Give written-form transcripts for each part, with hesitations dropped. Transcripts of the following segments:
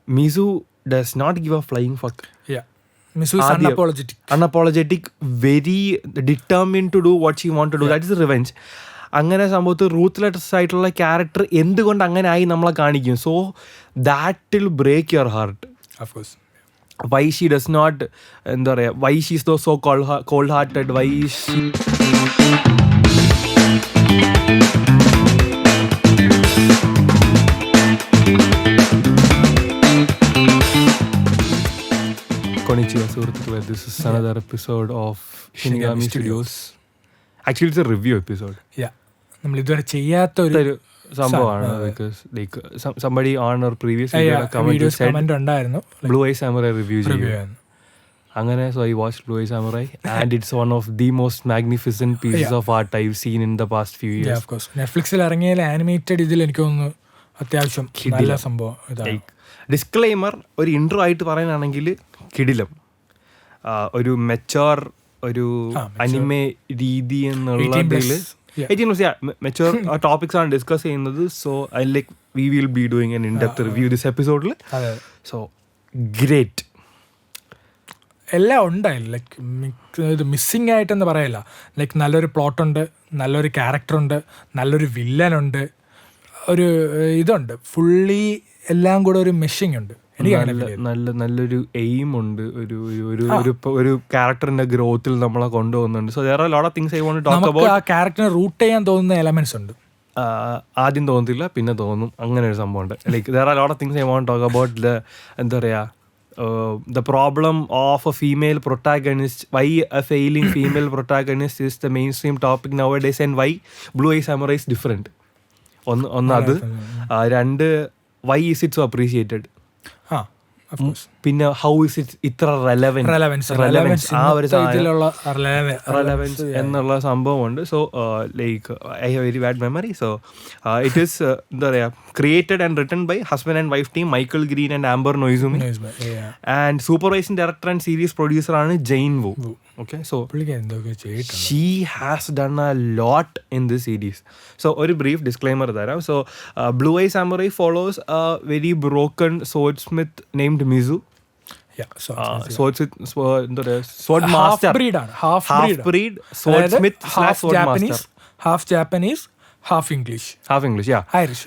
Mizu does not give a flying fuck. Yeah. Mizu is unapologetic, very determined to do what she want to do. That is revenge. അങ്ങനെ സംഭവത്തിൽ ruthless ആയിട്ടുള്ള character എന്തുകൊണ്ട് അങ്ങനെ ആയി നമ്മളെ കാണിക്കും. So that will break your heart. Of course. Why she does not, എന്താ പറയുക, why she is so cold hearted, why she Konnichiwa സുഹൃത്തുക്കളെ, this is another episode of Shinigami Studios. Actually it's a review episode. Yeah, നമ്മൾ ഇതുവരെ ചെയ്യാത്തൊരു സംഭവമാണ്. Because like somebody on our previous video comment ഉണ്ടായിരുന്നു, Blue Eye Samurai review ചെയ്യുന്നു. അങ്ങനെ so I watched Blue Eye Samurai and it's one of the most magnificent pieces of art I've seen in the past few years. Yeah, of course. Netflixൽ ഇറങ്ങിയ animated ഇതിൽ എനിക്ക് തോന്നുന്നു അത്യാവശ്യം നല്ല സംഭവം ഇതാണ്. ഡിസ്ക്ലെയിമർ, ഒരു ഇൻട്രോ ആയിട്ട് പറയാനാണെങ്കിൽ കിടിലം, ഒരു മെച്ചോർ ഒരു അനിമെ രീതി എന്നുള്ളതിൽ 18+ മെച്ചോർ ടോപ്പിക്സ് ആണ് ഡിസ്കസ് ചെയ്യുന്നത്. So I like we will be doing N in-depth review this എപ്പിസോഡിൽ. സോ ഗ്രേറ്റ്, എല്ലാം ഉണ്ടായില്ല. ലൈക്ക് ഇത് മിസ്സിങ് ആയിട്ടെന്ന് പറയില്ല. ലൈക്ക് നല്ലൊരു പ്ലോട്ടുണ്ട്, നല്ലൊരു ക്യാരക്ടറുണ്ട്, നല്ലൊരു വില്ലനുണ്ട്, ഒരു ഇതുണ്ട്, ഫുള്ളി എല്ലാം കൂടെ ഒരു മെഷിങ് ഉണ്ട്. നല്ലൊരു എയിം ഉണ്ട്, ഒരു ക്യാരക്ടറിന്റെ ഗ്രോത്തിൽ നമ്മളെ കൊണ്ടുപോകുന്നുണ്ട്. So there are lot of things I want to talk about. ആ ക്യാരക്ടറിനെ റൂട്ട് ചെയ്യാൻ തോന്നുന്ന എലമെന്റ്സ് ഉണ്ട്. ആദ്യം തോന്നത്തില്ല, പിന്നെ തോന്നും, അങ്ങനെ ഒരു സംഭവം ഉണ്ട്. Like there are lot of things I want to talk about the, എന്താ പറയാ, the problem of a female protagonist, why a failing female protagonist is the mainstream topic nowadays, and why Blue Eye Samurai is different. ഒന്ന് അത്, രണ്ട് why is it so appreciated, പിന്നെ how is it ഇത്ര relevance ആ ഒരു relevance എന്നുള്ള സംഭവമുണ്ട്. So like I have very bad memory. So it is എന്താ പറയുക, created and written by husband and wife team Michael Green and Amber Noizumi, and supervising director and series producer ആണ് Jane Wu. Okay, so she has done a lot in this series. So ഒരു brief disclaimer തരാം. So Blue Eye Samurai follows a very broken swordsmith named Mizu. Sword master, half breed swordsmith slash sword master, half Japanese, half English, yeah, Irish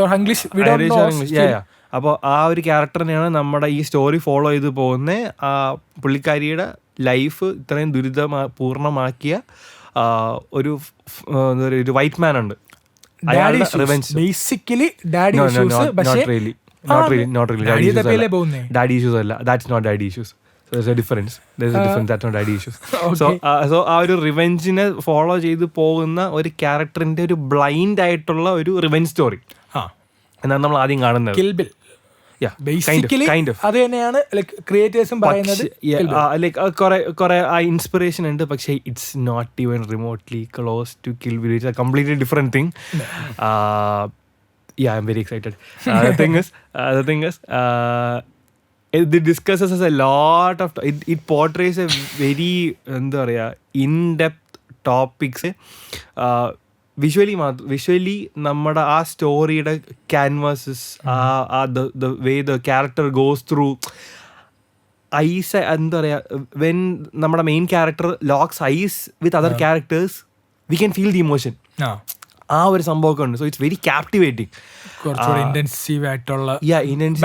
or English, we don't know. Yeah. അപ്പോൾ ആ ഒരു ക്യാരക്ടറിനെയാണ് നമ്മുടെ ഈ story follow ചെയ്ത് പോകുന്നത്. ആ പുള്ളിക്കാരിയുടെ life ഇത്രയും പൂർണ്ണമാക്കിയ ഒരു വൈറ്റ് മാൻ ഉണ്ട്. അയാളുടെ റിവെഞ്ച് ബേസിക്കലി ഡാഡി ഇഷ്യൂസ് അല്ല, that's not daddy issues. There's a difference. That's not daddy issues. Okay. So ആ ഒരു റിവെഞ്ചിനെ ഫോളോ ചെയ്ത് പോകുന്ന ഒരു ക്യാരക്ടറിന്റെ ഒരു ബ്ലൈൻഡ് ആയിട്ടുള്ള ഒരു റിവെഞ്ച് സ്റ്റോറി എന്നാണ് നമ്മൾ ആദ്യം കാണുന്നത്. Kill Bill. Kind of. അത് തന്നെയാണ് ലൈക്ക് ക്രിയേറ്റേഴ്സും പറയുന്നത്. ലൈക്ക് കുറെ ആ ഇൻസ്പിറേഷൻ ഉണ്ട്, പക്ഷേ it's not even remotely close to Kill Bill. It's a completely different thing. Yeah, I'm very excited. The thing is, it discusses a lot of, it portrays a very എന്താ പറയുക in-depth topics. Visually നമ്മുടെ ആ സ്റ്റോറിയുടെ canvases, the way the character goes through eyes, എന്താ പറയുക, when നമ്മുടെ main character locks eyes with other characters we can feel the emotion. ആ ഒരു സംഭവമൊക്കെ ഉണ്ട്. So it's very captivating. Intensive ആയിട്ടുള്ള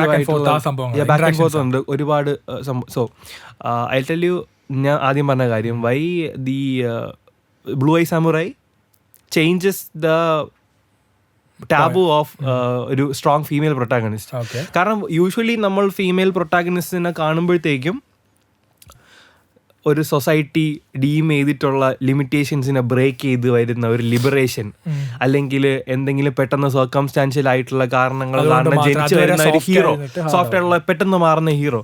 ബാക്ക് ആൻഡ് ഫോർത്ത് ഉണ്ട് ഒരുപാട്. സോ ഐ ടെൽ യു, ഞാൻ ആദ്യം പറഞ്ഞ കാര്യം, why the Blue Eye Samurai changes the taboo of ഒരു സ്ട്രോങ് ഫീമെയിൽ പ്രൊട്ടാഗണിസ്റ്റ്. കാരണം യൂഷ്വലി നമ്മൾ ഫീമെയിൽ പ്രൊട്ടാഗണിസ്റ്റിനെ കാണുമ്പോഴത്തേക്കും ഒരു സൊസൈറ്റി ഡീം ചെയ്തിട്ടുള്ള ലിമിറ്റേഷൻസിനെ ബ്രേക്ക് ചെയ്ത് വരുന്ന ഒരു ലിബറേഷൻ, അല്ലെങ്കിൽ എന്തെങ്കിലും പെട്ടെന്ന് സർക്കംസ്റ്റാൻഷ്യൽ ആയിട്ടുള്ള കാരണങ്ങൾ കാരണം ജനിച്ചു വരുന്ന ഒരു ഹീറോ, സോഫ്റ്റ് ആയിട്ടുള്ള പെട്ടെന്ന് മാറുന്ന hero.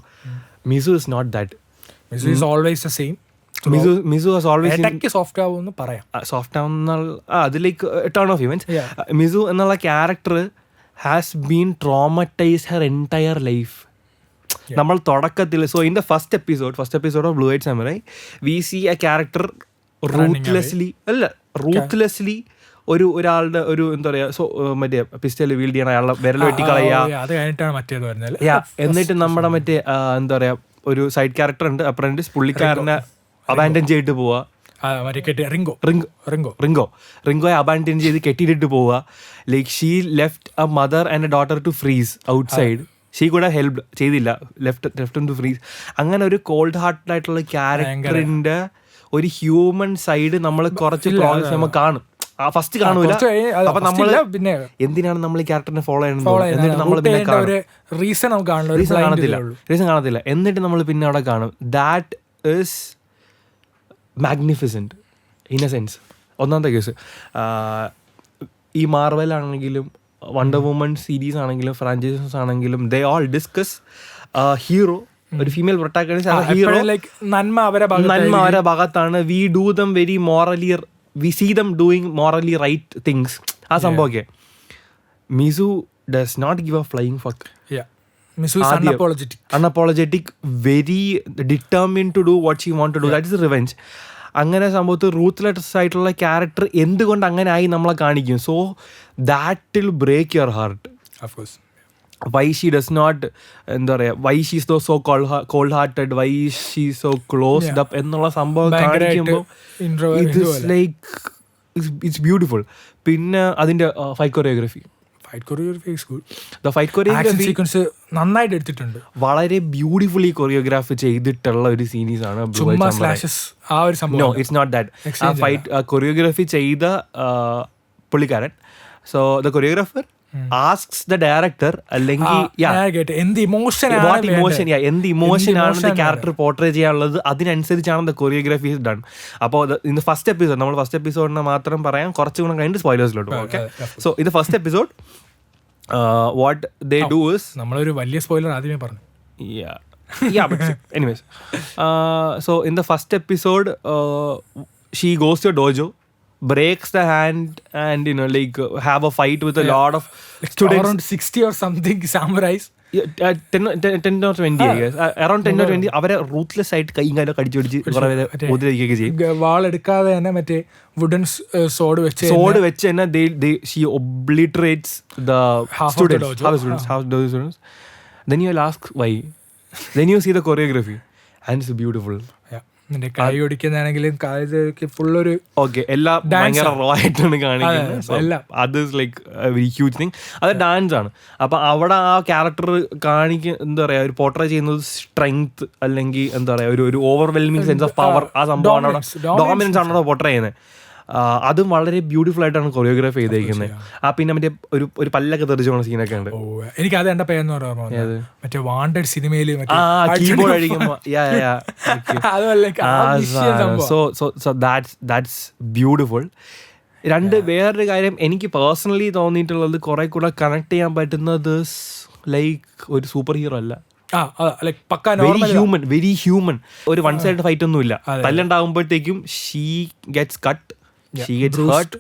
Mizu is not that. Mizu is always the same. Mizu has always soft ആവുമെന്ന് പറയാം. സോഫ്റ്റ് ആവുന്ന അതിലേക്ക് ടേൺ ഓഫ് ഇവൻസ്. മിസു എന്നുള്ള character has been traumatised her entire life. നമ്മൾ തുടക്കത്തിൽ, so in the first episode of Blue Eye Samurai we see a character ruthlessly ഒരാളുടെ ഒരു എന്താ പറയുക മറ്റേ പിസ്റ്റൽ വീൽഡ് ചെയ്യണം, അയാളുടെ വിരൽ വെട്ടിക്കളയുക. അത് കഴിഞ്ഞിട്ടാണ് മറ്റേത് വരുന്നത്. എന്നിട്ട് നമ്മുടെ മറ്റേ എന്താ പറയുക ഒരു സൈഡ് ക്യാരക്ടർ ഉണ്ട് അപ്രന്റിസ്, പുള്ളിക്കാരനെ അബാൻഡൻ ചെയ്തിട്ട് പോവുക. റിങ്കോയെ അബാൻഡൻ ചെയ്ത് കെട്ടിയിട്ട് പോവുക. Like she left a mother and a daughter to freeze outside. She കൂടെ ഹെൽപ്പ് ചെയ്തില്ല, ലെഫ്റ്റ് ടു ഫ്രീസ്. അങ്ങനെ ഒരു കോൾഡ് ഹാർട്ടഡ് ആയിട്ടുള്ള ക്യാരക്ടറിന്റെ ഒരു ഹ്യൂമൻ സൈഡ് നമ്മൾ കുറച്ച് പ്രോഗ്രസ് നമ്മൾ കാണും. ഫസ്റ്റ് കാണൂല. അപ്പൊ നമ്മള് പിന്നെ എന്തിനാണ് നമ്മൾ ഈ ക്യാരക്ടറിനെ ഫോളോ ചെയ്യുന്നത്, എന്നിട്ട് നമ്മൾ പിന്നെ റീസൺ കാണത്തില്ല, എന്നിട്ട് നമ്മൾ പിന്നെ അവിടെ കാണും. That is magnificent in a sense. ഒന്നാമത്തെ കേസ് ഈ മാർവൽ ആണെങ്കിലും വണ്ടർ വുമൺ സീരീസ് ആണെങ്കിലും ഫ്രാഞ്ചൈസസ് ആണെങ്കിലും ദേ ഓൾ ഡിസ്കസ് ഹീറോ, ഒരു ഫീമെയിൽ പ്രൊട്ടാഗണിസ്റ്റ് ഹീറോ, നന്മ അവരുടെ ഭാഗത്താണ്. We do them very morally, we see them doing morally right things. ആ സംഭവമൊക്കെ Mizu does not give a flying fuck. unapologetic, very determined to do what she want to do. That is revenge. അങ്ങനെ സംഭവത്തിൽ ruthless ആയിട്ടുള്ള character എന്തുകൊണ്ട് അങ്ങനെ ആയി നമ്മളെ കാണിക്കും. So that will break your heart. Why she does not എന്താ പറയുക, why she so cold hearted, why she so closed up എന്നുള്ള സംഭവം കാണിക്കുമ്പോൾ ലൈക്ക് ഇറ്റ്സ് ബ്യൂട്ടിഫുൾ. പിന്നെ അതിൻ്റെ ഫൈറ്റ് കൊറിയോഗ്രഫി നന്നായിട്ട് എടുത്തിട്ടുണ്ട്. വളരെ ബ്യൂട്ടിഫുള്ളി കൊറിയോഗ്രാഫ് ചെയ്തിട്ടുള്ള ഒരു സീരീസ് ആണ്. No it's not that. ആ ഫൈറ്റ് കൊറിയോഗ്രാഫി ചെയ്ത പുള്ളിക്കാരൻ, so the choreographer asks the director അല്ലെങ്കിൽ എന്ത് ഇമോഷനാണ് ക്യാരക്ടർ പോർട്രേ ചെയ്യാനുള്ളത്, അതിനനുസരിച്ചാണ് ദ കൊറിയോഗ്രാഫി ഡൺ. അപ്പോൾ ഇന്ന് ഫസ്റ്റ് എപ്പിസോഡ്, നമ്മൾ ഫസ്റ്റ് എപ്പിസോഡിനെ മാത്രം പറയാം, കുറച്ചും കൂടെ കഴിഞ്ഞിട്ട് സ്പോയിലേഴ്സിലോട്ട് പോകും. ഓക്കെ, സോ ഇത് first episode. What they do is, നമ്മളൊരു വലിയ സ്പോയിലർ ആദ്യമേ പറഞ്ഞു. Yeah, but anyways, so in the first episode, she goes to a dojo, breaks the hand, and like have a fight with a lot of students. Around 60 or something samurais. 10 or 20 I guess. Around 10 or 20 അവരെ ruthless ആയിട്ട് കൈയും കാലം കടിച്ചു പിടിച്ച് ഉപദ്രവിക്കുകയൊക്കെ ചെയ്യും. വാളെടുക്കാതെ തന്നെ മറ്റേ wooden സോഡ് വെച്ച് തന്നെ she obliterates the students. Then you will ask why. Then you see the choreography and it's beautiful. കൈ ഒടിക്കുന്നതാണെങ്കിലും ഫുള്ളൊരു എല്ലാം ഭയങ്കര റോ ആയിട്ടാണ് കാണിക്കുന്നത്. അത് ലൈക്ക് വെരി ഹ്യൂജ് തിങ്. അത് ഡാൻസ് ആണ്. അപ്പൊ അവിടെ ആ ക്യാരക്ടർ എന്താ പറയാ, ഒരു പോർട്രേ ചെയ്യുന്നത് സ്ട്രെങ്ത് അല്ലെങ്കിൽ എന്താ പറയാ ഒരു ഓവർവെൽമിങ് സെൻസ് ഓഫ് പവർ, ആ സംഭവമാണ്, ഡോമിനൻസ് ആണ് പോർട്രേ ചെയ്യുന്നത്. അതും വളരെ ബ്യൂട്ടിഫുൾ ആയിട്ടാണ് കൊറിയോഗ്രാഫ് ചെയ്തേക്കുന്നത്. ആ പിന്നെ മറ്റേ ഒരു പല്ലൊക്കെ തെറിച്ചു പോണ സീനൊക്കെ ഉണ്ട്. എനിക്ക് അത് എന്റെ പേരെന്ന് പറയുന്നത് മറ്റേ വാണ്ടഡ് സിനിമയിൽ കീബോർഡ് അടിക്കുമ്പോ ദാറ്റ്സ് ബ്യൂട്ടിഫുൾ. വേറൊരു കാര്യം എനിക്ക് പേഴ്സണലി തോന്നിയിട്ടുള്ളത്, കുറെ കൂടെ കണക്ട് ചെയ്യാൻ പറ്റുന്നത് ലൈക്ക് ഒരു സൂപ്പർ ഹീറോ അല്ല, വെരി ഹ്യൂമൻ. ഒരു വൺ സൈഡ് ഫൈറ്റ് ഒന്നും ഇല്ല. തല്ലുണ്ടാകുമ്പോഴത്തേക്കും she gets cut, she gets hurt,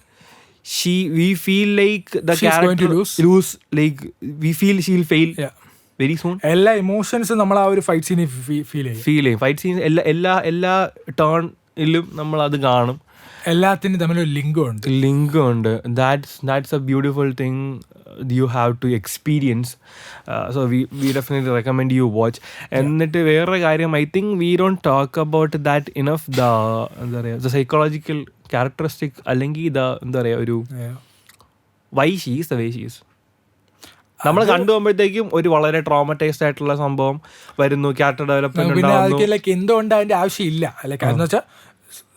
we feel like the she's character going to lose, like we feel she'll fail very soon. എല്ലാ ഇമോഷൻസും നമ്മൾ ആ ഒരു ഫൈറ്റ് സീനിൽ ഫീൽ ചെയ്യും. ഫൈറ്റ് സീൻ എല്ലാ ടേണിലും നമ്മൾ അത് കാണും. എല്ലാത്തിനും തമ്മിലൊരു ലിങ്കും ഉണ്ട്. That's a beautiful thing you have to experience. So we definitely recommend you watch. എന്നിട്ട് വേറൊരു കാര്യം, I think we don't talk about that enough, the psychological characteristic അല്ലെങ്കിൽ എന്താ പറയാ ഒരു why she is the way she is. നമ്മൾ കണ്ടുപോകുമ്പോഴത്തേക്കും ഒരു വളരെ ട്രോമറ്റൈസ്ഡ് ആയിട്ടുള്ള സംഭവം വരുന്നു, ക്യാരക്ടർ ഡെവലപ്മെന്റ് എന്തുകൊണ്ട് അതിന്റെ ആവശ്യമില്ല. എന്ന് വെച്ചാൽ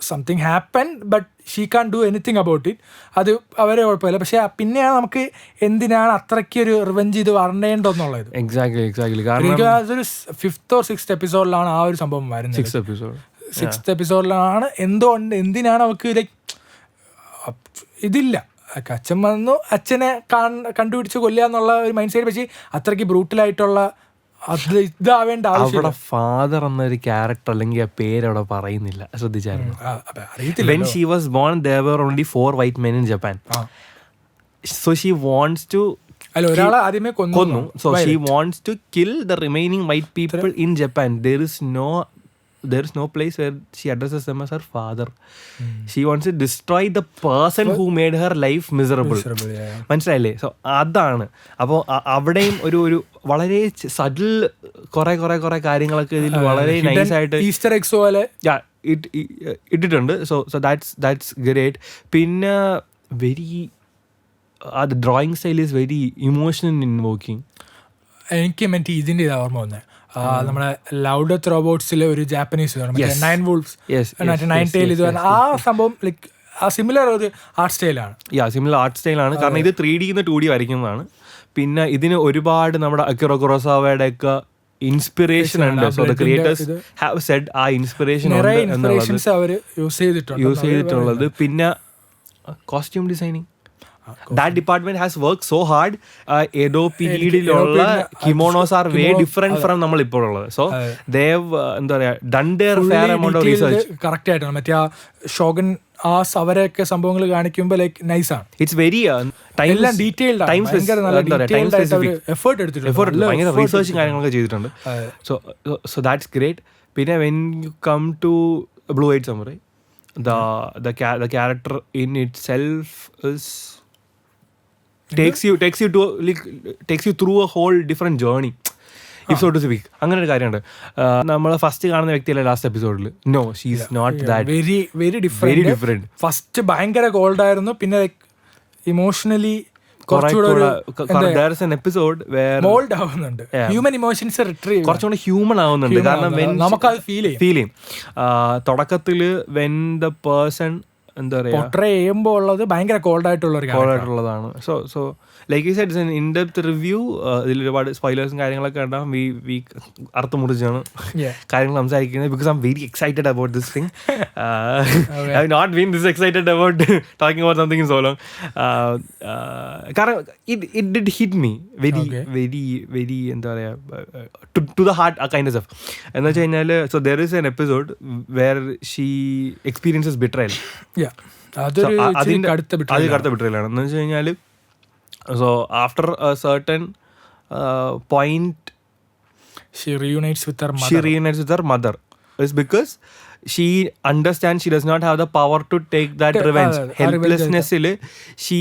something happen but she can do anything about it. അത് അവരെ കുഴപ്പമില്ല. പക്ഷെ പിന്നെയാണ് നമുക്ക് എന്തിനാണ് അത്രയ്ക്ക് ഒരു റിവെഞ്ച് ഇത് വരേണ്ടതെന്നുള്ളത്. എക്സാക്ട്ലി. എനിക്ക് അതൊരു 5th or 6th എപ്പിസോഡിലാണ് ആ ഒരു സംഭവം വരുന്നത്. 6th എപ്പിസോഡിലാണ് എന്തിനാണ് അവർക്ക് ലൈക്ക് ഇതില്ല, അച്ഛൻ വന്നു അച്ഛനെ കണ്ടുപിടിച്ച് കൊല്ലുക എന്നുള്ള ഒരു മൈൻഡ് സെറ്റ്. പക്ഷേ അത്രയ്ക്ക് ബ്രൂട്ടലായിട്ടുള്ള ഇതാവേണ്ട ആവശ്യം. ഫാദർ എന്നൊരു ക്യാരക്ടർ അല്ലെങ്കിൽ ആ പേര് അവിടെ പറയുന്നില്ല, ശ്രദ്ധിച്ചായിരുന്നു? When she was born there were only 4 white men in Japan. So she wants to ഒരാളെ ആദ്യമേ കൊന്നു. So she wants to kill the remaining white people in Japan. There is no there is no place where she addresses them as her father. She wants to destroy the person who made her life miserable. മനസ്സിലായില്ലേ? So അതാണ്. അപ്പോൾ അവിടെയും ഒരു വളരെ സഡിൽ കുറെ കാര്യങ്ങളൊക്കെ ഇതിൽ വളരെ നൈസായിട്ട് ഈസ്റ്റർ എഗ്സ് പോലെ ഇട്ടിട്ടുണ്ട്. So that's great. പിന്നെ very the drawing style is very emotional invoking. എനിക്ക് മറ്റേ ഇതിൻ്റെ ഇതാ ഓർമ്മ വന്നത്, നമ്മുടെ ലൗഡ് ഡെത്ത് റോബോട്ട്സിലെ ഒരു Japanese nine wolfs nine tail ഇത് ആ സംഭവം ലൈക്ക് ആ സിമിലർ ഒരു ആർട്ട് സ്റ്റൈലാണ്. സിമിലർ ആർട്ട് സ്റ്റൈലാണ്. കാരണം ഇത് 3D 2D വരയ്ക്കുന്നതാണ്. പിന്നെ ഇതിന് ഒരുപാട് നമ്മുടെ അക്കിറോ കുറോസാവയുടെ ഒക്കെ ഇൻസ്പിറേഷൻ ഉണ്ട്. So the creators have said ആ ഇൻസ്പിറേഷൻ അവർ യൂസ് ചെയ്തിട്ടുള്ളത്. പിന്നെ costume designing, that department has worked so hard. ഏതോ പീരീഡിലുള്ള കിമോണോസ് ആർ വേ ഡിഫറെന്റ് ഫ്രം നമ്മൾ ഇപ്പോൾ ഉള്ളത്. സോ they've എന്താ പറയാ done their fair amount of research. Correct ആയിട്ടാണ് മറ്റേ ആ ഷോഗൻ ആ അവരൊക്കെ സംഭവങ്ങൾ കാണിക്കുമ്പോൾ ലൈക്ക് നൈസാണ്. ഇറ്റ്സ് വെരി എഫേർട്ട് എടുത്തിട്ടുണ്ട്, ഭയങ്കര റിസർച്ചും കാര്യങ്ങളൊക്കെ ചെയ്തിട്ടുണ്ട്. So that's great. പിന്നെ when you come to Blue Eyed Samurai, the character in itself is takes you through a whole different journey, if so to speak. അങ്ങനെ ഒരു കാര്യമുണ്ട്. നമ്മൾ ഫസ്റ്റ് കാണുന്ന വ്യക്തിയല്ല ലാസ്റ്റ് എപ്പിസോഡിൽ. No, she is not that. Very different. First ഭയങ്കര called ആയിരുന്നു, പിന്നെ emotionally there's an episode where mould ആവുന്നുണ്ട്, ഹ്യൂമൻ ഇമോഷൻസ് റിട്രീവ് കുറച്ചുകൂടെ ഹ്യൂമൻ ആവുന്നുണ്ട്. കാരണം നമുക്കത് ഫീൽ ചെയ്യും. തുടക്കത്തില് വെൻ ദ പേഴ്സൺ എന്താ പറയാ പോർട്രേ ചെയ്യുമ്പോൾ ഉള്ളത് ഭയങ്കര കോൾഡായിട്ടുള്ളതാണ്. So like you said, it's an in depth review. ഇതിൽ ഒരുപാട് സ്പോയിലേഴ്സും കാര്യങ്ങളൊക്കെ ഉണ്ടാവും. വി അർത്ഥം മുറിച്ചാണ് കാര്യങ്ങൾ സംസാരിക്കുന്നത്. Because I'm very excited about this thing. I have not been this excited about talking about something in so long. കാരണം it did hit me very എന്താ പറയാ ടു ദ ഹാർട്ട്, ആ കൈൻഡ് ഓഫ് സ്റ്റഫ്. എന്ന് വെച്ച് കഴിഞ്ഞാൽ, so there is an episode where she experiences betrayal. അതിന്റെ കടുത്ത ബിട്രയലാണ്. എന്ന് വെച്ച് കഴിഞ്ഞാൽ, so after a certain point she reunites with her mother. It's because she understands she does not have the power to take that revenge. Helplessness il she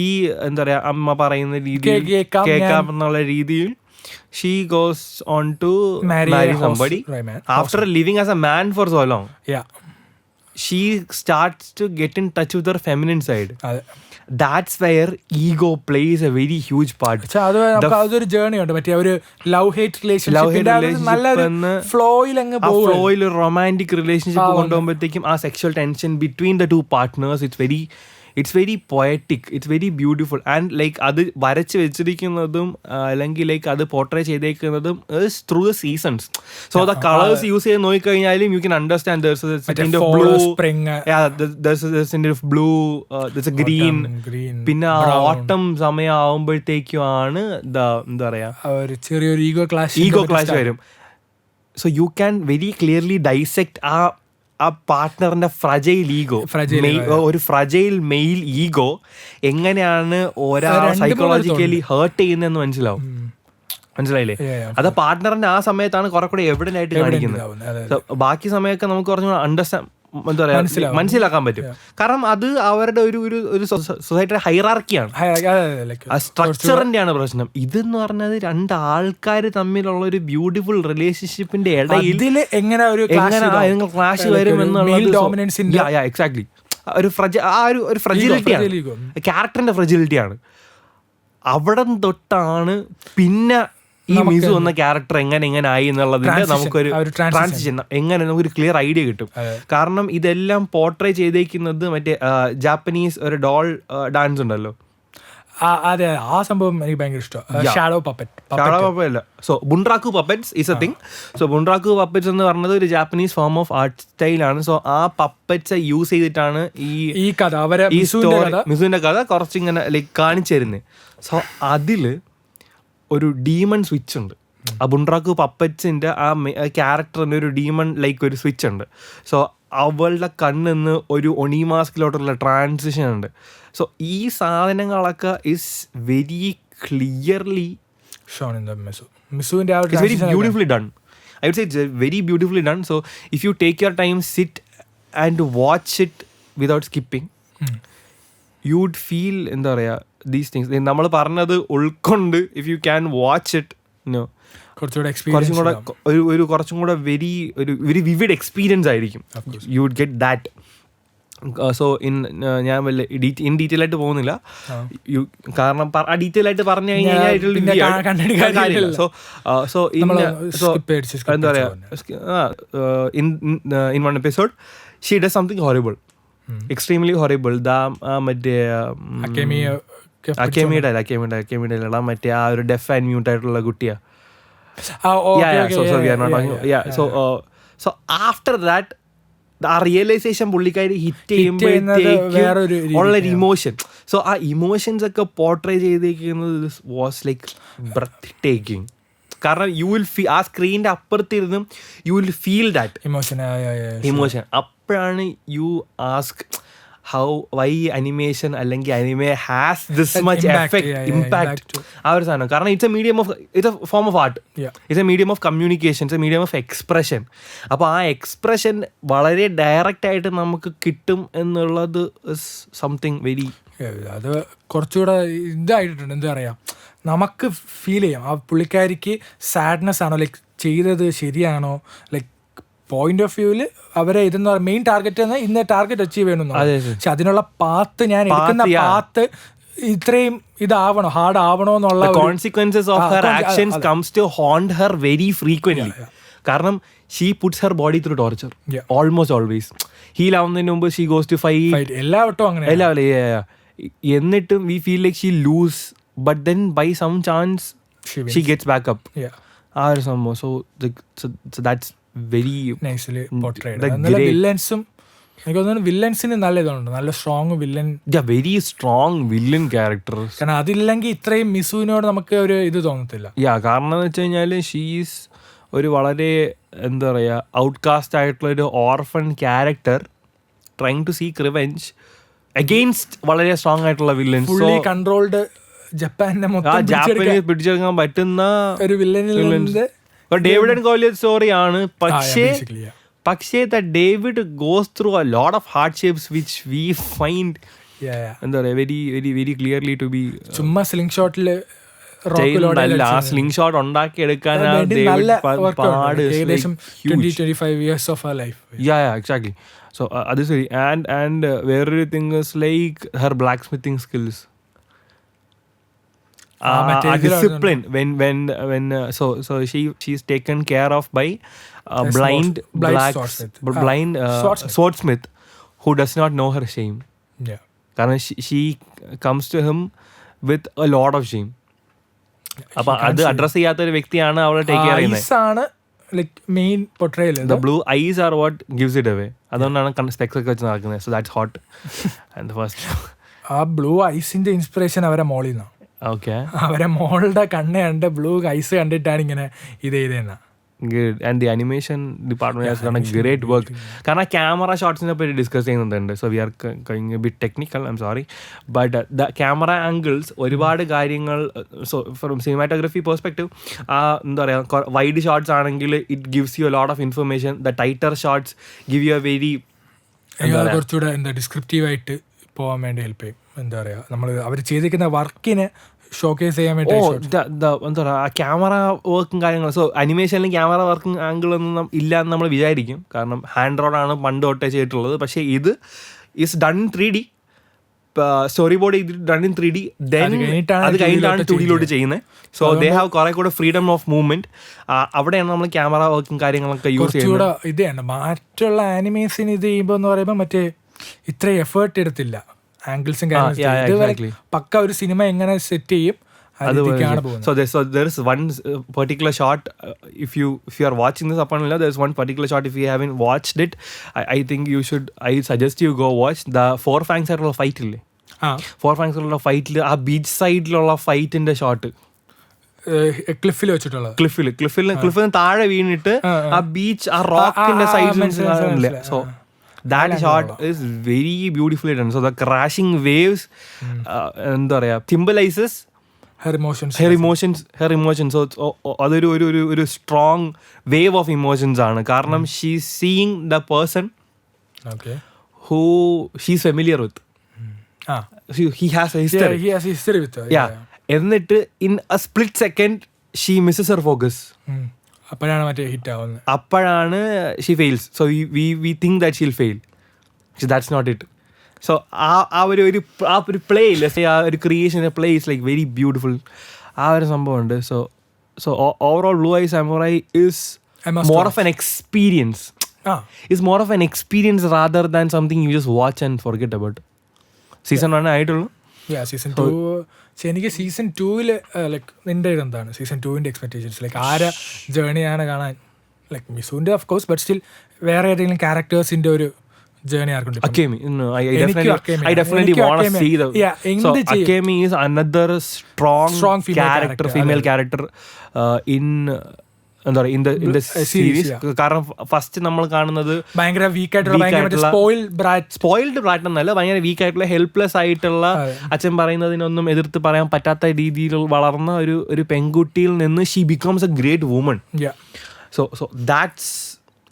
എന്താ പറയാ അമ്മ പറയുന്ന രീതിയിൽ കേൾക്കാം എന്നുള്ള രീതിയിൽ she goes on to marry somebody after living as a man for so long. She starts to get in touch with her feminine side. That's where ego plays a very huge part. അതൊരു journey ഉണ്ട്. മറ്റേ ഒരു love hate relationship ഫ്ലോയിൽ romantic relationship കൊണ്ടുപോകുമ്പോഴത്തേക്കും ആ sexual tension between the two partners it's very poetic, it's very beautiful. And like അത് വരച്ച് വെച്ചിരിക്കുന്നതും അല്ലെങ്കിൽ ലൈക്ക് അത് പോർട്രേ ചെയ്തേക്കുന്നതും is through the seasons. So the colours use ചെയ്ത് നോക്കിക്കഴിഞ്ഞാലും you can understand blue, green. പിന്നെ ഓട്ടം സമയം ആവുമ്പോഴത്തേക്കുമാണ് എന്താ പറയാ ചെറിയൊരു ഈഗോ ക്ലാഷ് വരും. So you can very clearly dissect ആ പാർട്ട്ണറിന്റെ ഫ്രജൈൽ ഈഗോ, ഒരു ഫ്രജൈൽ മെയിൽ ഈഗോ എങ്ങനെയാണ് ഒരാളെ സൈക്കോളജിക്കലി ഹേർട്ട് ചെയ്യുന്നതെന്ന് മനസ്സിലായില്ലേ? അത് പാർട്ട്ണറിന്റെ ആ സമയത്താണ് കുറെ കൂടെ എവിഡന്റ് ആയിട്ട് കാണിക്കുന്നത്. ബാക്കി സമയമൊക്കെ നമുക്ക് കുറച്ചുകൂടെ അണ്ടർസ്റ്റാൻഡ് എന്താ പറയാ മനസ്സിലാക്കാൻ പറ്റും. കാരണം അത് അവരുടെ ഒരു സൊസൈറ്റിയുടെ ഹൈറാർക്കിയാണ്, സ്ട്രക്ചറിന്റെ ആണ് പ്രശ്നം. ഇതെന്ന് പറഞ്ഞത് രണ്ടാൾക്കാർ തമ്മിലുള്ള ഒരു ബ്യൂട്ടിഫുൾ റിലേഷൻഷിപ്പിന്റെ ഇടയിൽ എങ്ങനെ ക്ലാഷ് വരും എന്നുള്ളത് എക്സാക്ട്ലി ഒരു ഫ്രജിലിറ്റിയാണ്, ക്യാരക്ടറിന്റെ ഫ്രജിലിറ്റിയാണ്. അവിടെ തൊട്ടാണ് പിന്നെ ഈ മിസു എന്ന ക്യാരക്ടർ എങ്ങനെ ആയി എന്നുള്ളതിന്റെ നമുക്കൊരു ട്രാൻസിഷൻ എങ്ങനെ നമുക്കൊരു ക്ലിയർ ഐഡിയ കിട്ടും. കാരണം ഇതെല്ലാം പോർട്രേ ചെയ്തേക്കുന്നത് മറ്റേ ജാപ്പനീസ് ഒരു ഡോൾ ഡാൻസ് ഉണ്ടല്ലോ, അതെ ആ സംഭവം എനിക്ക് ഭയങ്കര ഇഷ്ടമാണ്. ഷാഡോ പപ്പറ്റ് അല്ല. So bunraku puppets is a thing. So bunraku puppets എന്ന് പറയുന്നത് ഒരു ജാപ്പനീസ് ഫോം ഓഫ് ആർട്ട് സ്റ്റൈലാണ്. സോ ആ പപ്പറ്റ്സ് യൂസ് ചെയ്തിട്ടാണ് ഈ കഥ മിസുവിന്റെ കഥ കുറച്ചിങ്ങനെ ലൈക്ക് കാണിച്ചു തരുന്നത്. സോ അതില് ഒരു ഡീമൺ സ്വിച്ച് ഉണ്ട്. ആ ബുൺറാക്കു പപ്പറ്റ്സിന്റെ ആ ക്യാരക്ടറിന് ഒരു ഡീമൺ ലൈക്ക് ഒരു സ്വിച്ച് ഉണ്ട്. സോ അവളുടെ കണ്ണിന്ന് ഒരു ഒണിമാസ്കിലോട്ടുള്ള ട്രാൻസിഷൻ ഉണ്ട്. സോ ഈ സാധനങ്ങളൊക്കെ is very clearly shown in the മിസുവിന്റെ very beautifully done. I would say it's very beautifully done. So if you take your time, sit and watch it without skipping, you would feel എന്താ പറയുക these things. നമ്മൾ പറഞ്ഞത് ഉൾക്കൊണ്ട് if you can watch it, കുറച്ചും കൂടെ very vivid experience ആയിരിക്കും. You would get that. So ഞാൻ വല്ല ഇൻ ഡീറ്റെയിൽ ആയിട്ട് പോകുന്നില്ല, കാരണം ഡീറ്റെയിൽ ആയിട്ട് പറഞ്ഞു കഴിഞ്ഞാൽ സോ എന്താ പറയാ, in one episode she does something horrible, extremely horrible. മറ്റേ അക്കേമിയുടെ മറ്റേ ആ ഒരു ഡെഫ് ആൻഡ് മ്യൂട്ട് ആയിട്ടുള്ള കുട്ടിയാ. So after that, ആ റിയലൈസേഷൻ പുള്ളിക്കാരി ഹിറ്റ് ചെയ്യുമ്പോഴത്തേക്കും ഉള്ളൊരു ഇമോഷൻ, സോ ആ ഇമോഷൻസ് ഒക്കെ പോർട്രേ ചെയ്തേക്കുന്നത് വാസ് ലൈക്ക് ബ്രെത്ത് ടേക്കിംഗ്. കാരണം യു വിൽ ആ സ്ക്രീനിന്റെ അപ്പുറത്തിരുന്നും you will feel that emotion. അപ്പോഴാണ് യു ആസ്ക് why animation അല്ലെങ്കിൽ anime has this much effect, impact ആ ഒരു സാധനം. കാരണം it's a form of art, it's a medium of communication, it's a medium of expression. അപ്പോൾ ആ എക്സ്പ്രഷൻ വളരെ direct ആയിട്ട് നമുക്ക് കിട്ടും എന്നുള്ളത് സംതിങ് വെരി, അത് കുറച്ചുകൂടെ ഇതായിട്ടുണ്ട്. എന്താ പറയുക, നമുക്ക് ഫീൽ ചെയ്യാം ആ പുള്ളിക്കാരിക്ക് സാഡ്നെസ് ആണോ, ലൈക്ക് ചെയ്തത് ശരിയാണോ, ലൈക്ക് പോയിന്റ് ഓഫ് വ്യൂവിൽ അവരെ ഇതെന്ന് പറയുക മെയിൻ ടാർഗറ്റ് എന്നാൽ ഇന്ന ടാർഗറ്റ് അച്ചീവ് ചെയ്യണമെന്നാണ്. പക്ഷെ അതിനുള്ള പാത്ത്, ഞാൻ എടുക്കുന്ന പാത്ത് ഇത്രയും ഇതാവണോ, ഹാർഡ് ആവണോ എന്നുള്ള consequences of her actions comes to haunt her very frequently. കാരണം she puts her body through torture almost always. Heal ആവുന്നതിന് മുമ്പ് ഷീ ഗോസ് ടു ഫൈറ്റ് എല്ലാവട്ടും അങ്ങനെ, എന്നിട്ടും we feel like she lose, but then by some chance she gets back up. ആ ഒരു സംഭവം. So that's very nicely portrayed. വില്ലൻസും എനിക്ക് തോന്നുന്നു വില്ലൻസിന് നല്ല ഇതുണ്ട്, നല്ല strong villain, very strong villain character. കാരണം അതില്ലെങ്കിൽ ഇത്രയും മിസുവിനോട് നമുക്ക് ഒരു ഇത് തോന്നത്തില്ല. കാരണം എന്ന് വെച്ച് കഴിഞ്ഞാൽ ഷീസ് ഒരു വളരെ എന്താ പറയുക ഔട്ട്കാസ്റ്റ് ആയിട്ടുള്ള ഒരു orphan character trying to seek revenge against വളരെ സ്ട്രോങ് ആയിട്ടുള്ള വില്ലൻസ്. ഫുള്ളി കൺട്രോൾഡ് ജപ്പാനെ ജാപ്പനീസ് പിടിച്ചെടുക്കാൻ പറ്റുന്ന ഒരു വില്ലനിൽ ഡേവിഡ് ആൻഡ് ഗോലിയത്ത് സ്റ്റോറിയാണ്. പക്ഷേ David goes through a lot of hardships which we find എന്താ പറയുക very very very clearly to be ചുമ്മാ സ്ലിംഗ് ഷോട്ടിൽ ആ സ്ലിംഗ് ഷോട്ട് ഉണ്ടാക്കി എടുക്കാൻ എക്സാക്ട്ലി. സോ അത് ശരി. ആൻഡ് വേറൊരു thing is like her black smithing skills, discipline when so she's taken care of by blind swordsmith who does not know her shame. കാരണം she comes to him with a lot of shame. അപ്പൊ അത് address ചെയ്യാത്ത ഒരു വ്യക്തിയാണ് അവളെ take care ചെയ്യുന്നത്. Main portrayal, the blue eyes are what gives it away. അതുകൊണ്ടാണ് specs ഒക്കെ വെച്ച് നടക്കുന്നത്. so that's hot. and the first ആ ബ്ലൂ ഐസിന്റെ ഇൻസ്പിറേഷൻ അവരെ മോളിൽ നിന്നാണ്. അവരെ മോളുടെ കണ്ണ് കണ്ട് ബ്ലൂ ഐസ് കണ്ടിട്ടാണ് ഇങ്ങനെ ഇത് ചെയ്തേന്ന. Good. And the animation department has done a great work. കാരണം ക്യാമറ ഷോട്ട്സിനെ പറ്റി ഡിസ്കസ് ചെയ്യുന്നുണ്ട്. So we are going a bit technical, I'm sorry. But the camera angles ഒരുപാട് കാര്യങ്ങൾ, സോ ഫ്രം സിനിമാറ്റോഗ്രഫി പെർസ്പെക്റ്റീവ് എന്താ പറയുക വൈഡ് ഷോട്ട്സ് ആണെങ്കിൽ it gives you a lot of information. The tighter shots give you a very കുറച്ചുകൂടെ എന്താ ഡിസ്ക്രിപ്റ്റീവായിട്ട് പോകാൻ വേണ്ടി help ചെയ്യും. എന്താ പറയുക നമ്മൾ അവർ ചെയ്തിരിക്കുന്ന വർക്കിനെ ഷോക്കേസ് ചെയ്യാൻ വേണ്ടി എന്താ പറയുക ക്യാമറ വർക്കും കാര്യങ്ങളും. സോ അനിമേഷനിലും ക്യാമറ വർക്കിംഗ് ആംഗിൾ ഒന്നും ഇല്ല എന്ന് നമ്മൾ വിചാരിക്കും, കാരണം ഹാൻഡ് റോഡാണ് പണ്ട് തൊട്ടേ ചെയ്തിട്ടുള്ളത്. പക്ഷേ ഇത് is done in 3D, story board done in 3D, then അത് കഴിഞ്ഞിട്ടാണ് 2D ചെയ്യുന്നത്. സോ ദേ ഹാവ് കുറെ കൂടെ ഫ്രീഡം ഓഫ് മൂവ്മെന്റ്. അവിടെയാണ് നമ്മൾ ക്യാമറ വർക്കും കാര്യങ്ങളൊക്കെ യൂസ് ചെയ്യുന്നത്. ഇതാണ് മറ്റുള്ള ആനിമേഷൻ ഇത് ചെയ്യുമ്പോൾ എന്ന് പറയുമ്പോൾ മറ്റേ ഇത്ര എഫേർട്ട് എടുത്തില്ല ആംഗിൾസും പക്ക ഒരു സിനിമ എങ്ങനെ സെറ്റ് ചെയ്യും. So there is one particular shot, if you are watching this upon there is one particular shot, if you haven't watched it, I think I suggest you go watch the four fangs ആയിട്ടുള്ള fight ഇല്ലേ. Four fangs ഉള്ള ഫൈറ്റിൽ ആ beach സൈഡിലുള്ള ഫൈറ്റിന്റെ shot ക്ലിഫിൽ വെച്ചിട്ടുള്ള ക്ലിഫിന് താഴെ വീണിട്ട് ആ beach ആ റോക്കിന്റെ സൈഡിൽ. So that shot is very beautifully done. So the crashing waves എന്താ പറയാ symbolizes her emotions. So അതൊരു ഒരു സ്ട്രോങ് വേവ് ഓഫ് ഇമോഷൻസ് ആണ്. കാരണം she seeing the person who she's familiar with. He has a history. He has a history with her. എന്നിട്ട് in a split second she misses her focus. അപ്പോഴാണ് മറ്റേ hit ആവുന്നത്. അപ്പോഴാണ് she fails. So we think that she'll fail. So that's not it. So ആ ഒരു play ഇല്ലേ, ആ ഒരു creation play is like very beautiful. ആ ഒരു സംഭവം ഉണ്ട്. So overall Blue Eye Samurai is more of an experience. It's more of an experience rather than something you just watch and forget about. Season 1 ആയിട്ടുള്ളൂ. Season 2 എനിക്ക് season 2 like നിന്റെ എന്താണ് season 2 expectations? Like ആരെ ജേണിയാണ് കാണാൻ? Like മിസുവിന്റെ of course, but still വേറെ ഏതെങ്കിലും ക്യാരക്ടേഴ്സിന്റെ ഒരു ജേണി ആർക്കുണ്ട്? Akemi. I definitely want to see the. So Akemi is another strong character, female character in the series. കാരണം ഫസ്റ്റ് നമ്മൾ കാണുന്നത് ഭയങ്കര വീക്കായിട്ടുള്ള സ്പോയിൽഡ് ബ്രാറ്റ് എന്നല്ല, ഭയങ്കര വീക്കായിട്ടുള്ള ഹെൽപ്ലെസ് ആയിട്ടുള്ള, അച്ഛൻ പറയുന്നതിനൊന്നും എതിർത്ത് പറയാൻ പറ്റാത്ത രീതിയിൽ വളർന്ന ഒരു പെൺകുട്ടിയിൽ നിന്ന് she becomes A great woman. So that's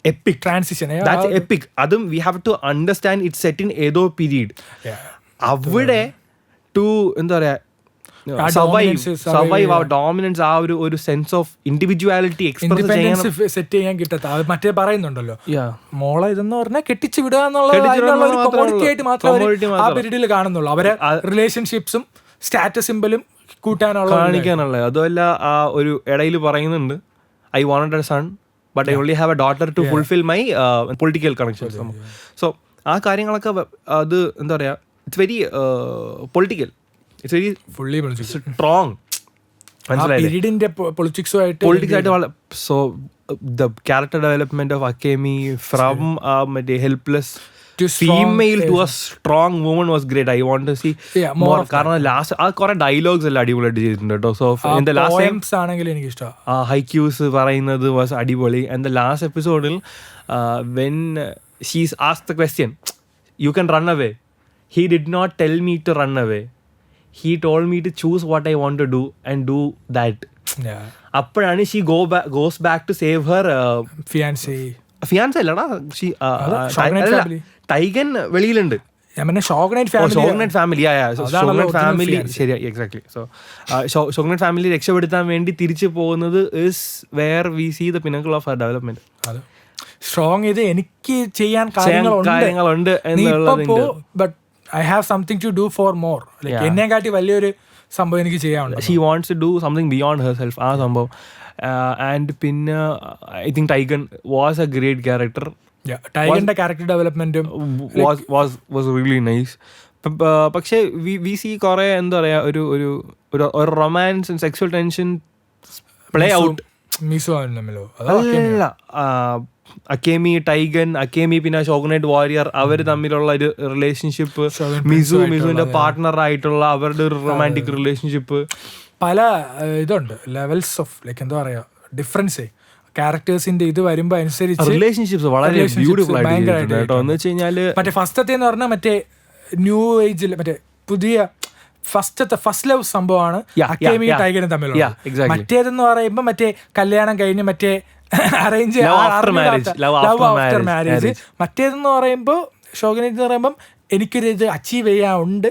epic transition. That's epic. Adum we have to understand it's set in Edo period. Avide to എന്താ പറയാ survive our dominance, ആ ഒരു സെൻസ് ഓഫ് ഇൻഡിവിജ്വാലിറ്റി എക്സ്പ്രസ് ചെയ്യാൻ സെറ്റ് ചെയ്യാൻ കിട്ടാത്ത മറ്റേ പറയുന്നുണ്ടല്ലോ, മോളെ ഇതെന്ന് പറഞ്ഞാൽ കെട്ടിച്ച് വിടുക എന്നുള്ള കോമോഡിറ്റി ആയിട്ട് മാത്രമേ ആ പീരീഡിൽ കാണുന്നുള്ളൂ. അവരെ റിലേഷൻഷിപ്സും സ്റ്റാറ്റസ് സിംബലും കാണിക്കാനുള്ള. അതുമല്ല ആ ഒരു ഇടയിൽ പറയുന്നുണ്ട്, I wanted a son but I only have a daughter to fulfill my political connections. So ആ കാര്യങ്ങളൊക്കെ അത് എന്താ പറയാ, it's very political, it's very fully strong. മനസ്സിലായില്ലേ? പൊളിറ്റിക്സ് ആയിട്ട്. So the character development of Akemi from മറ്റേ helpless female to a strong woman was great. I want to see more. കാരണം last ആ കുറെ ഡയലോഗ്സ് എല്ലാം അടിപൊളിയായിട്ട് ചെയ്തിട്ടുണ്ട് കേട്ടോ. സോ ഇൻ ദ ലാസ്റ്റ് ആണെങ്കിൽ എനിക്ക് ഇഷ്ടം ഹൈക്യൂസ് പറയുന്നത് വാസ് അടിപൊളി. ആൻഡ് ദ ലാസ്റ്റ് എപ്പിസോഡിൽ when she's asked the question, you can run away, he did not tell me to run away, he told me to choose what I want to do and do that. അപ്പോഴാണ് she goes back to save her fiance അല്ലടാ, Taigen വെളിയിലുണ്ട്, shogunate family ശരിയാ, exactly. So shogunate family രക്ഷപ്പെടുത്താൻ വേണ്ടി തിരിച്ചു പോകുന്നത് is where we see the pinnacle of her development. Strong ഇത് എനിക്ക് ചെയ്യാൻ കാര്യങ്ങളുണ്ട് എന്നുള്ളത്, but I have something to do for more. എന്നെ കാട്ടി വലിയൊരു സംഭവം എനിക്ക് ചെയ്യാനുണ്ട്. She wants to do something beyond herself, ആ സംഭവം. ആൻഡ് പിന്നെ I think Taigen was a great character. ടൈഗറിന്റെ ക്യാരക്ടർ ഡെവലപ്മെന്റും വാസ് റിയലി നൈസ്. പക്ഷേ വി സി കുറെ എന്താ പറയാ, ഒരു romance and sexual tension play out. അല്ല, അക്കേമി ടൈഗൻ, അക്കേമി പിന്നെ ഷോഗ്നൈറ്റ് വാരിയർ, അവർ തമ്മിലുള്ള ഒരു റിലേഷൻഷിപ്പ്, മിസുവിന്റെ പാർട്ട്ണർ ആയിട്ടുള്ള അവരുടെ ഒരു റൊമാൻറ്റിക് റിലേഷൻഷിപ്പ്, പല ഇതുണ്ട് ലെവൽസ് ഓഫ് ലൈക്ക് എന്താ പറയാ ഡിഫറൻസ് ക്യാരക്ടേഴ്സിന്റെ ഇത് വരുമ്പോ അനുസരിച്ച് റിലേഷൻഷിപ്സ് വളരെ ബ്യൂട്ടിഫുൾ ആയിട്ട് കേട്ടോ. എന്ന് വെച്ച് കഴിഞ്ഞാല് മറ്റേ ഫസ്റ്റത്തെ എന്ന് പറഞ്ഞാൽ മറ്റേ ന്യൂ ഏജിൽ മറ്റേ പുതിയ ഫസ്റ്റ് ലവ് സംഭവമാണ് അക്കേമി ടൈഗറും തമ്മിലുള്ള. മറ്റേതെന്ന് പറയുമ്പോ മറ്റേ കല്യാണം കഴിഞ്ഞ് മറ്റേ അറേഞ്ച് ലവ് ആഫ്റ്റർ മാരേജ്. മറ്റേതെന്ന് പറയുമ്പോ ഷോഗ്നൈറ്റ് എന്ന് പറയുമ്പം എനിക്കൊരു ഇത് അച്ചീവ് ചെയ്യാനുണ്ട്.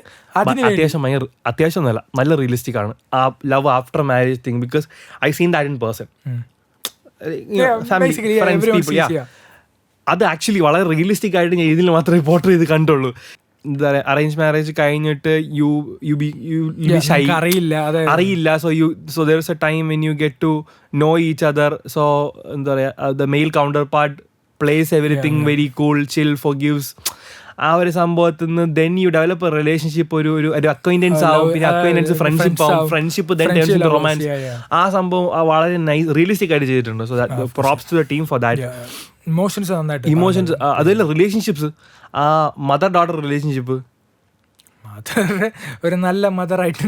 അത്യാവശ്യം നല്ല റിയലിസ്റ്റിക് ആണ് ആ love after marriage thing, because I seen that in person. അത് ആക്ച്വലി വളരെ റിയലിസ്റ്റിക് ആയിട്ട് ഞാൻ ഇതിൽ മാത്രമേ പോർട്രേ ചെയ്ത് കണ്ടുള്ളൂ. എന്താ പറയുക, അറേഞ്ച് മാരേജ് കഴിഞ്ഞിട്ട് അറിയില്ല. So there is a time when you get to know each other. So എന്താ പറയുക, the male counterpart plays everything very cool, chill, forgives. ആ ഒരു സംഭവത്തിൽ നിന്ന് then you develop a relationship, ഒരു അക്വൈൻറ്റൻസ് ആവും, പിന്നെ അക്വൈൻറ്റൻസ് ഫ്രണ്ട്ഷിപ്പ് ആവും, friendship then turns into romance. ആ സംഭവം വളരെ നൈസ് റിയലിസ്റ്റിക് ആയിട്ട് ചെയ്തിട്ടുണ്ട്. So that props to the team for that. Emotions അതല്ല, റിലേഷൻഷിപ്സ്, ആ മദർ ഡോട്ടർ റിലേഷൻഷിപ്പ് ഒരു നല്ല മദർ ആയിട്ട്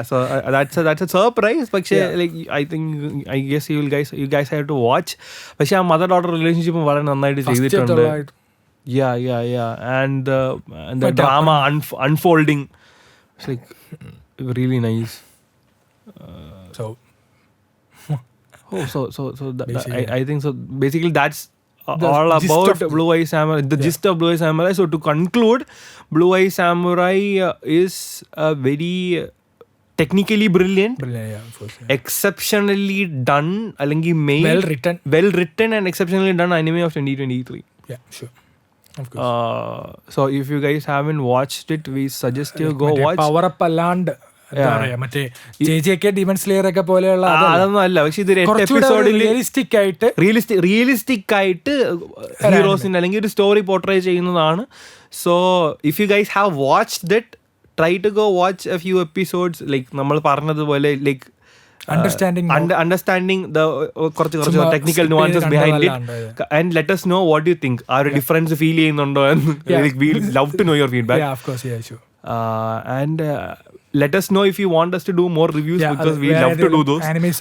so that's a surprise. പക്ഷേ like I guess you guys have to watch. പക്ഷേ ആ മദർ ഡോട്ടർ റിലേഷൻഷിപ്പ് വളരെ നന്നായിട്ട് ചെയ്തിട്ടുണ്ട്. And the drama unfolding, it's like really nice. So I think so. Basically, that's The all gist about of- Blue Eye Samurai. The gist of Blue Eye Samurai. So to conclude, Blue Eye Samurai is a very technically brilliant, brilliant, yeah, of course, yeah. exceptionally done, അല്ലെങ്കിൽ made, well written, and exceptionally done anime of 2023. yeah, sure, of course. So if you guys haven't watched it, we suggest you go watch. Power up അല്ലാണ്ട് എന്താ പറയാ മറ്റേ JJK Demon Slayer ഒക്കെ പോലെയുള്ള അതൊന്നും അല്ല, പക്ഷെ ഇത് 8 എപ്പിസോഡിൽ റിയലിസ്റ്റിക് ആയിട്ട് റിയലിസ്റ്റിക് ആയിട്ട് ഹീറോസിന്റെ അല്ലെങ്കിൽ ഒരു സ്റ്റോറി പോർട്രേ ചെയ്യുന്നതാണ്. So if you guys have watched that, try to go watch a few episodes. Like നമ്മൾ പറഞ്ഞതുപോലെ ലൈക്ക് അണ്ടർസ്റ്റാൻഡിങ് ദ കുറച്ച് technical nuances behind it, and let us know what you think. ആ ഒരു difference feel ചെയ്യുന്നുണ്ടോ എന്ന്. We love to know your feedback. Yeah, of course, yeah, sure. And let us know if you want us to do more reviews, because we love to do those. Animes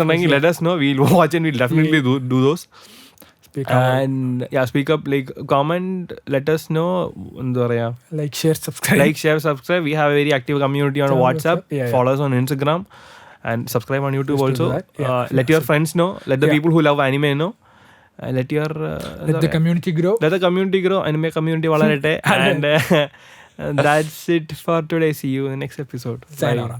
ഉണ്ടെങ്കിൽ let us know. We'll watch and we'll definitely do those. And speak up, like comment, let us know. Like, share, subscribe. We have a very active community on WhatsApp. Follow us on Instagram and subscribe on YouTube also. Let your friends know, let the people who love anime know, and let the community grow. Anime community valarate. And that's it for today. See you in the next episode. Sayonara.